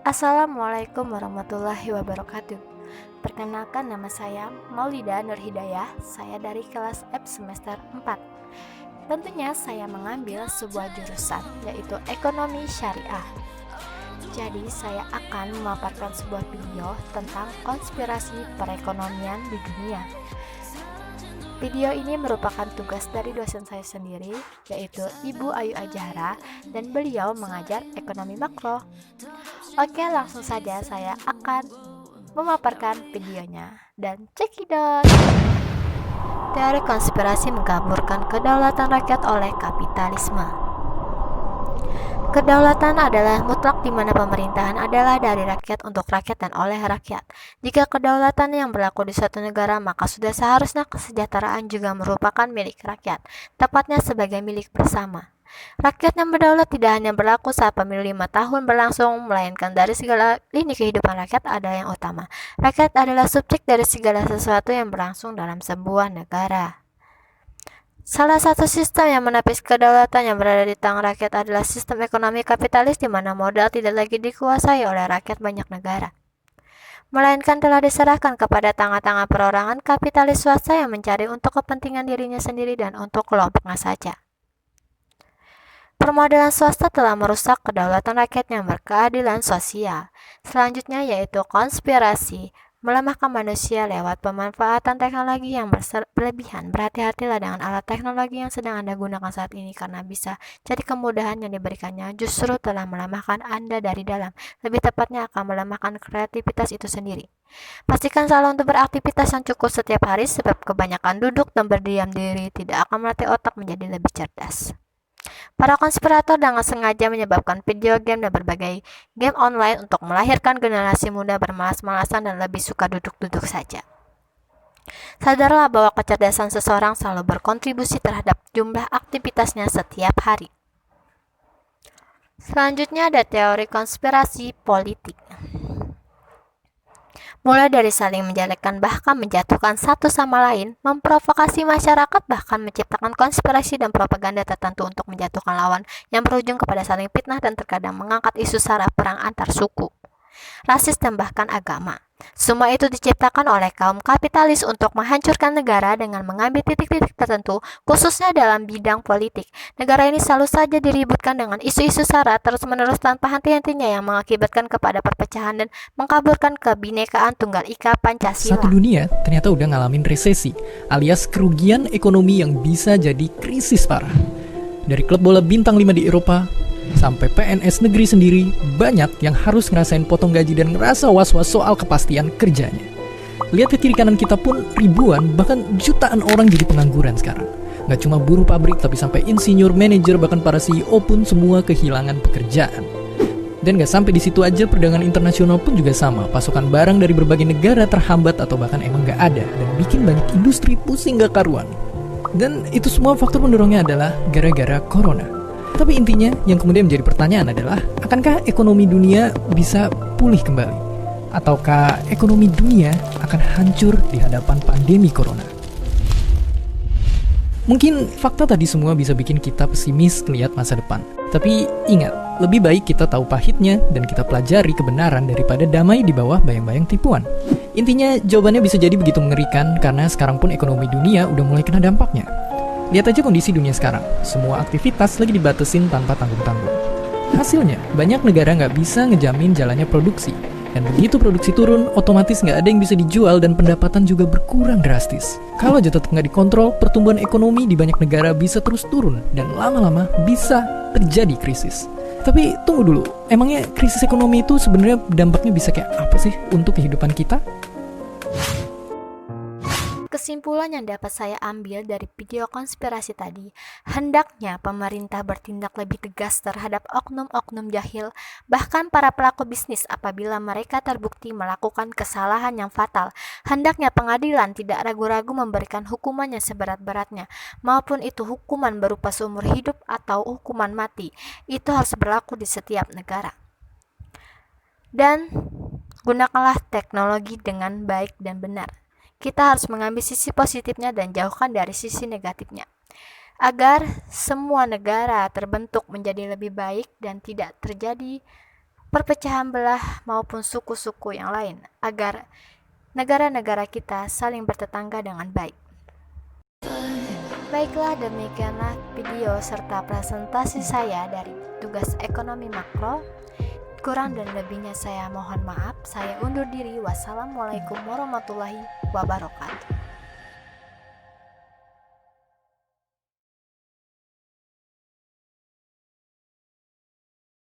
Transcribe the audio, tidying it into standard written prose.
Assalamualaikum warahmatullahi wabarakatuh. Perkenalkan, nama saya Maulida Nur Hidayah. Saya dari kelas F semester 4. Tentunya saya mengambil sebuah jurusan, yaitu Ekonomi Syariah. Jadi saya akan memaparkan sebuah video tentang konspirasi perekonomian di dunia. Video ini merupakan tugas dari dosen saya sendiri, yaitu Ibu Ayu Ajahra, dan beliau mengajar ekonomi makro. Oke, langsung saja saya akan memaparkan videonya, dan cekidot. Teori konspirasi mengaburkan kedaulatan rakyat oleh kapitalisme. Kedaulatan adalah mutlak di mana pemerintahan adalah dari rakyat untuk rakyat dan oleh rakyat. Jika kedaulatan yang berlaku di suatu negara, maka sudah seharusnya kesejahteraan juga merupakan milik rakyat, tepatnya sebagai milik bersama. Rakyat yang berdaulat tidak hanya berlaku saat pemilu 5 tahun berlangsung, melainkan dari segala lini kehidupan rakyat ada yang utama. Rakyat adalah subjek dari segala sesuatu yang berlangsung dalam sebuah negara. Salah satu sistem yang menepis kedaulatan yang berada di tangan rakyat adalah sistem ekonomi kapitalis, di mana modal tidak lagi dikuasai oleh rakyat banyak negara, melainkan telah diserahkan kepada tangan-tangan perorangan kapitalis swasta yang mencari untuk kepentingan dirinya sendiri dan untuk kelompoknya saja. Permodalan swasta telah merusak kedaulatan rakyat yang berkeadilan sosial. Selanjutnya yaitu konspirasi, melemahkan manusia lewat pemanfaatan teknologi yang berlebihan. Berhati-hatilah dengan alat teknologi yang sedang Anda gunakan saat ini, karena bisa jadi kemudahan yang diberikannya justru telah melemahkan Anda dari dalam. Lebih tepatnya akan melemahkan kreativitas itu sendiri. Pastikan selalu untuk beraktivitas yang cukup setiap hari, sebab kebanyakan duduk dan berdiam diri tidak akan melatih otak menjadi lebih cerdas. Para konspirator dengan sengaja menyebabkan video game dan berbagai game online untuk melahirkan generasi muda bermalas-malasan dan lebih suka duduk-duduk saja. Sadarlah bahwa kecerdasan seseorang selalu berkontribusi terhadap jumlah aktivitasnya setiap hari. Selanjutnya ada teori konspirasi politik. Mulai dari saling menjelekkan bahkan menjatuhkan satu sama lain, memprovokasi masyarakat, bahkan menciptakan konspirasi dan propaganda tertentu untuk menjatuhkan lawan yang berujung kepada saling fitnah dan terkadang mengangkat isu sara perang antar suku, rasis dan bahkan agama. Semua itu diciptakan oleh kaum kapitalis untuk menghancurkan negara dengan mengambil titik-titik tertentu, khususnya dalam bidang politik. Negara ini selalu saja diributkan dengan isu-isu sara terus-menerus tanpa henti-hentinya yang mengakibatkan kepada perpecahan dan mengkaburkan kebinekaan Tunggal Ika Pancasila. Satu dunia ternyata udah ngalamin resesi, alias kerugian ekonomi yang bisa jadi krisis parah. Dari klub bola bintang 5 di Eropa, sampai PNS negeri sendiri, banyak yang harus ngerasain potong gaji dan ngerasa was-was soal kepastian kerjanya. Lihat ke kiri kanan kita pun ribuan, bahkan jutaan orang jadi pengangguran sekarang. Gak cuma buruh pabrik, tapi sampai insinyur, manajer, bahkan para CEO pun semua kehilangan pekerjaan. Dan gak sampai di situ aja, perdagangan internasional pun juga sama. Pasokan barang dari berbagai negara terhambat atau bahkan emang gak ada, dan bikin banyak industri pusing gak karuan. Dan itu semua faktor pendorongnya adalah gara-gara corona. Tapi intinya yang kemudian menjadi pertanyaan adalah, akankah ekonomi dunia bisa pulih kembali? Ataukah ekonomi dunia akan hancur di hadapan pandemi corona? Mungkin fakta tadi semua bisa bikin kita pesimis melihat masa depan. Tapi ingat, lebih baik kita tahu pahitnya dan kita pelajari kebenaran daripada damai di bawah bayang-bayang tipuan. Intinya jawabannya bisa jadi begitu mengerikan, karena sekarang pun ekonomi dunia udah mulai kena dampaknya. Lihat aja kondisi dunia sekarang, semua aktivitas lagi dibatasin tanpa tanggung-tanggung. Hasilnya, banyak negara nggak bisa ngejamin jalannya produksi. Dan begitu produksi turun, otomatis nggak ada yang bisa dijual dan pendapatan juga berkurang drastis. Kalau aja tetap nggak dikontrol, pertumbuhan ekonomi di banyak negara bisa terus turun dan lama-lama bisa terjadi krisis. Tapi tunggu dulu, emangnya krisis ekonomi itu sebenarnya dampaknya bisa kayak apa sih untuk kehidupan kita? Kesimpulan yang dapat saya ambil dari video konspirasi tadi, hendaknya pemerintah bertindak lebih tegas terhadap oknum-oknum jahil, bahkan para pelaku bisnis apabila mereka terbukti melakukan kesalahan yang fatal. Hendaknya pengadilan tidak ragu-ragu memberikan hukuman yang seberat-beratnya, maupun itu hukuman berupa seumur hidup atau hukuman mati. Itu harus berlaku di setiap negara. Dan gunakanlah teknologi dengan baik dan benar. Kita harus mengambil sisi positifnya dan jauhkan dari sisi negatifnya, agar semua negara terbentuk menjadi lebih baik dan tidak terjadi perpecahan belah maupun suku-suku yang lain, agar negara-negara kita saling bertetangga dengan baik. Baiklah, demikianlah video serta presentasi saya dari tugas ekonomi makro. Kurang dan lebihnya saya mohon maaf. Saya undur diri. Wassalamualaikum warahmatullahi wabarakatuh.